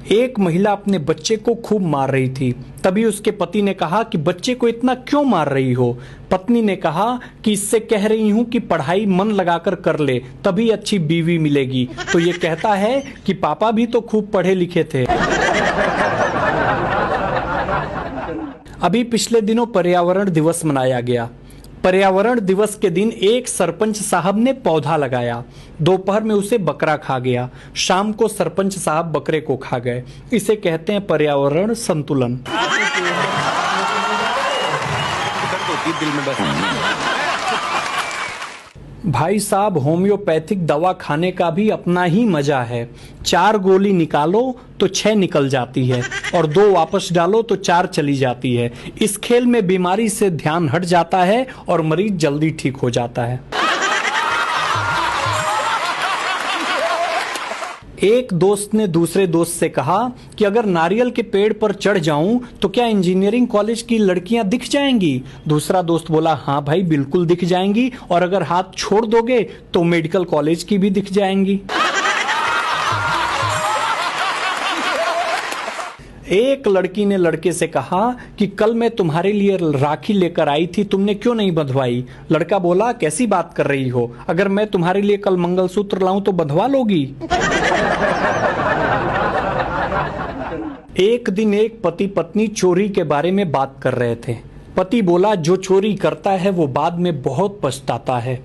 एक महिला अपने बच्चे को खूब मार रही थी। तभी उसके पति ने कहा कि बच्चे को इतना क्यों मार रही हो। पत्नी ने कहा कि इससे कह रही हूं कि पढ़ाई मन लगाकर कर ले, तभी अच्छी बीवी मिलेगी। तो ये कहता है कि पापा भी तो खूब पढ़े लिखे थे। अभी पिछले दिनों पर्यावरण दिवस मनाया गया। पर्यावरण दिवस के दिन एक सरपंच साहब ने पौधा लगाया। दोपहर में उसे बकरा खा गया। शाम को सरपंच साहब बकरे को खा गए। इसे कहते हैं पर्यावरण संतुलन। भाई साहब, होम्योपैथिक दवा खाने का भी अपना ही मजा है। 4 गोली निकालो तो 6 निकल जाती है और 2 वापस डालो तो 4 चली जाती है। इस खेल में बीमारी से ध्यान हट जाता है और मरीज जल्दी ठीक हो जाता है। एक दोस्त ने दूसरे दोस्त से कहा कि अगर नारियल के पेड़ पर चढ़ जाऊं तो क्या इंजीनियरिंग कॉलेज की लड़कियां दिख जाएंगी। दूसरा दोस्त बोला, हाँ भाई बिल्कुल दिख जाएंगी, और अगर हाथ छोड़ दोगे तो मेडिकल कॉलेज की भी दिख जाएंगी। एक लड़की ने लड़के से कहा कि कल मैं तुम्हारे लिए राखी लेकर आई थी, तुमने क्यों नहीं बंधवाई। लड़का बोला, कैसी बात कर रही हो, अगर मैं तुम्हारे लिए कल मंगलसूत्र लाऊं तो बंधवा लोगी। एक दिन एक पति पत्नी चोरी के बारे में बात कर रहे थे। पति बोला, जो चोरी करता है वो बाद में बहुत पछताता है।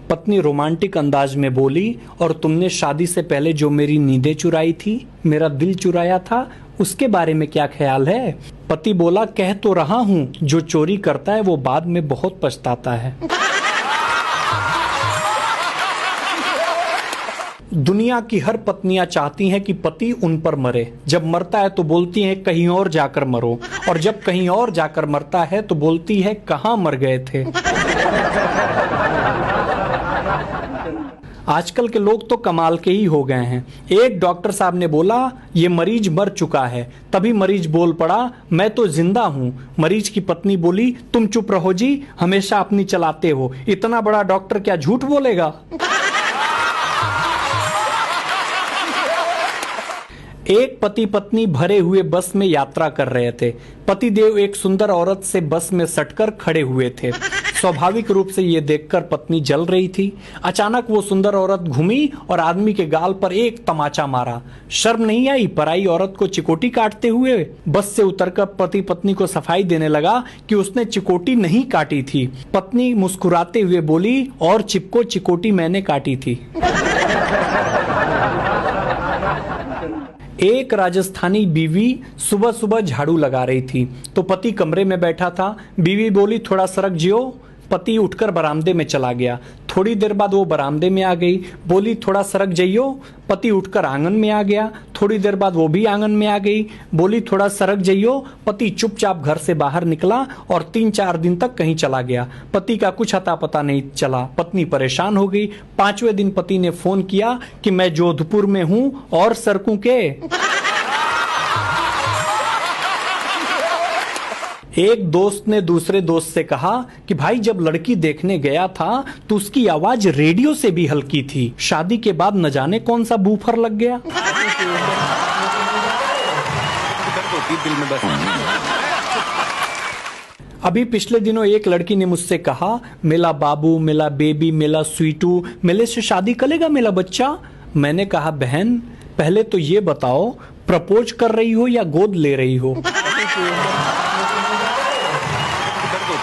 पत्नी रोमांटिक अंदाज में बोली, और तुमने शादी से पहले जो मेरी नींदें चुराई थी, मेरा दिल चुराया था, उसके बारे में क्या ख्याल है। पति बोला, कह तो रहा हूं, जो चोरी करता है वो बाद में बहुत पछताता है। दुनिया की हर पत्नियां चाहती हैं कि पति उन पर मरे। जब मरता है तो बोलती हैं कहीं और जाकर मरो, और जब कहीं और जाकर मरता है तो बोलती है कहां मर गए थे। आजकल के लोग तो कमाल के ही हो गए हैं। एक डॉक्टर साहब ने बोला, ये मरीज मर चुका है। तभी मरीज बोल पड़ा, मैं तो जिंदा हूं। मरीज की पत्नी बोली, तुम चुप रहो जी, हमेशा अपनी चलाते हो, इतना बड़ा डॉक्टर क्या झूठ बोलेगा। एक पति पत्नी भरे हुए बस में यात्रा कर रहे थे। पतिदेव एक सुंदर औरत से बस में सटकर खड़े हुए थे। स्वाभाविक रूप से ये देखकर पत्नी जल रही थी। अचानक वो सुंदर औरत घूमी और आदमी के गाल पर एक तमाचा मारा। शर्म नहीं आई पराई औरत को चिकोटी काटते हुए। बस से उतरकर पति पत्नी को सफाई देने लगा कि उसने चिकोटी नहीं काटी थी। पत्नी मुस्कुराते हुए बोली, और चिपको, चिकोटी मैंने काटी थी। एक राजस्थानी बीवी सुबह सुबह झाड़ू लगा रही थी तो पति कमरे में बैठा था। बीवी बोली, थोड़ा सरक जियो। पति उठकर बरामदे में चला गया। थोड़ी देर बाद वो बरामदे में आ गई, बोली, थोड़ा सरक जाइयो। पति उठकर आंगन में आ गया। थोड़ी देर बाद वो भी आंगन में आ गई, बोली, थोड़ा सरक जाइयो। पति चुपचाप घर से बाहर निकला और 3-4 दिन तक कहीं चला गया। पति का कुछ अता पता नहीं चला। पत्नी परेशान हो गई। 5वें दिन पति ने फोन किया कि मैं जोधपुर में हूं और सरकूं के। एक दोस्त ने दूसरे दोस्त से कहा कि भाई, जब लड़की देखने गया था तो उसकी आवाज रेडियो से भी हल्की थी। शादी के बाद न जाने कौन सा बूफर लग गया। अभी पिछले दिनों एक लड़की ने मुझसे कहा, मेला बाबू, मेला बेबी, मेला स्वीटू, मेले से शादी करेगा मेरा बच्चा। मैंने कहा, बहन पहले तो ये बताओ, प्रपोज कर रही हो या गोद ले रही हो।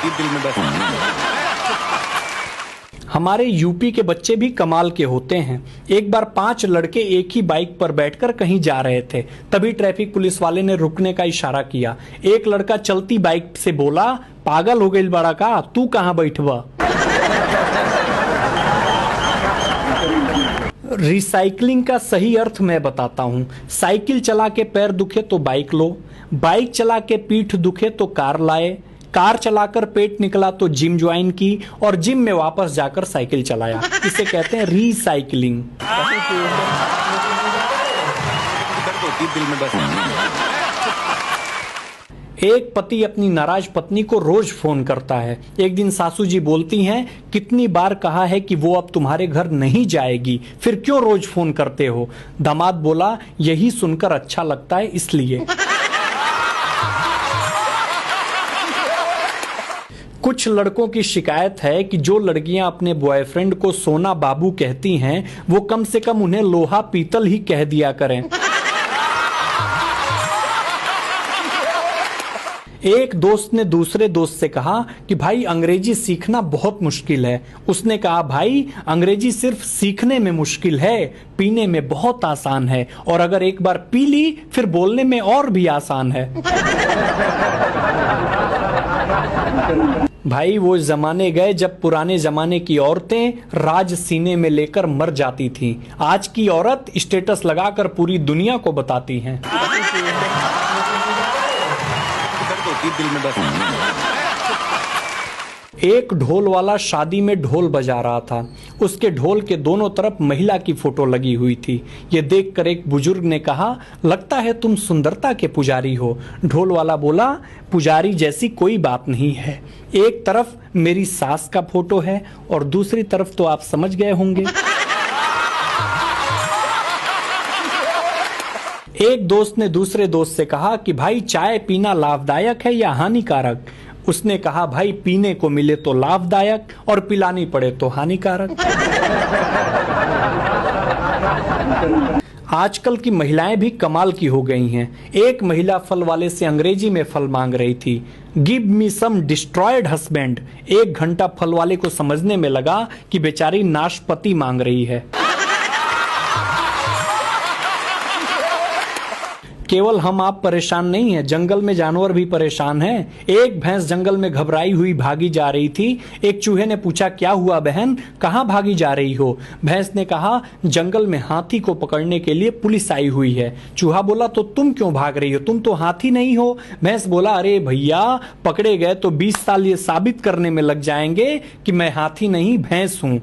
दिल में बस। हमारे यूपी के बच्चे भी कमाल के होते हैं। एक बार 5 लड़के एक ही बाइक पर बैठकर कहीं जा रहे थे। तभी ट्रैफिक पुलिस वाले ने रुकने का इशारा किया। एक लड़का चलती बाइक से बोला, पागल हो गई बड़ा का, तू कहां बैठवा। रिसाइकलिंग का सही अर्थ मैं बताता हूं। साइकिल चला के पैर दुखे तो बाइक लो, बाइक चला के पीठ दुखे तो कार लाए, कार चलाकर पेट निकला तो जिम ज्वाइन की, और जिम में वापस जाकर साइकिल चलाया। इसे कहते हैं रीसाइक्लिंग। एक पति अपनी नाराज पत्नी को रोज फोन करता है। एक दिन सासू जी बोलती हैं, कितनी बार कहा है कि वो अब तुम्हारे घर नहीं जाएगी, फिर क्यों रोज फोन करते हो? दामाद बोला, यही सुनकर अच्छा लगता है इसलिए। कुछ लड़कों की शिकायत है कि जो लड़कियां अपने बॉयफ्रेंड को सोना बाबू कहती हैं, वो कम से कम उन्हें लोहा पीतल ही कह दिया करें। एक दोस्त ने दूसरे दोस्त से कहा कि भाई अंग्रेजी सीखना बहुत मुश्किल है। उसने कहा, भाई अंग्रेजी सिर्फ सीखने में मुश्किल है, पीने में बहुत आसान है, और अगर एक बार पी ली फिर बोलने में और भी आसान है। भाई वो जमाने गए जब पुराने जमाने की औरतें राज सीने में लेकर मर जाती थीं। आज की औरत स्टेटस लगाकर पूरी दुनिया को बताती हैं। दिल में बस। एक ढोल वाला शादी में ढोल बजा रहा था। उसके ढोल के दोनों तरफ महिला की फोटो लगी हुई थी। ये देखकर एक बुजुर्ग ने कहा, लगता है तुम सुंदरता के पुजारी हो। ढोल वाला बोला, पुजारी जैसी कोई बात नहीं है। एक तरफ मेरी सास का फोटो है और दूसरी तरफ तो आप समझ गए होंगे। एक दोस्त ने दूसरे दोस्त से कहा कि भाई चाय पीना लाभदायक है या हानिकारक? उसने कहा, भाई पीने को मिले तो लाभदायक और पिलानी पड़े तो हानिकारक। आजकल की महिलाएं भी कमाल की हो गई हैं। एक महिला फल वाले से अंग्रेजी में फल मांग रही थी, गिव मी सम डिस्ट्रॉयड हस्बैंड। 1 घंटा फल वाले को समझने में लगा कि बेचारी नाशपाती मांग रही है। केवल हम आप परेशान नहीं हैं, जंगल में जानवर भी परेशान हैं। एक भैंस जंगल में घबराई हुई भागी जा रही थी। एक चूहे ने पूछा, क्या हुआ बहन, कहाँ भागी जा रही हो? भैंस ने कहा, जंगल में हाथी को पकड़ने के लिए पुलिस आई हुई है। चूहा बोला, तो तुम क्यों भाग रही हो, तुम तो हाथी नहीं हो। भैंस बोला, अरे भैया, पकड़े गए तो 20 साल ये साबित करने में लग जाएंगे कि मैं हाथी नहीं भैंस हूं।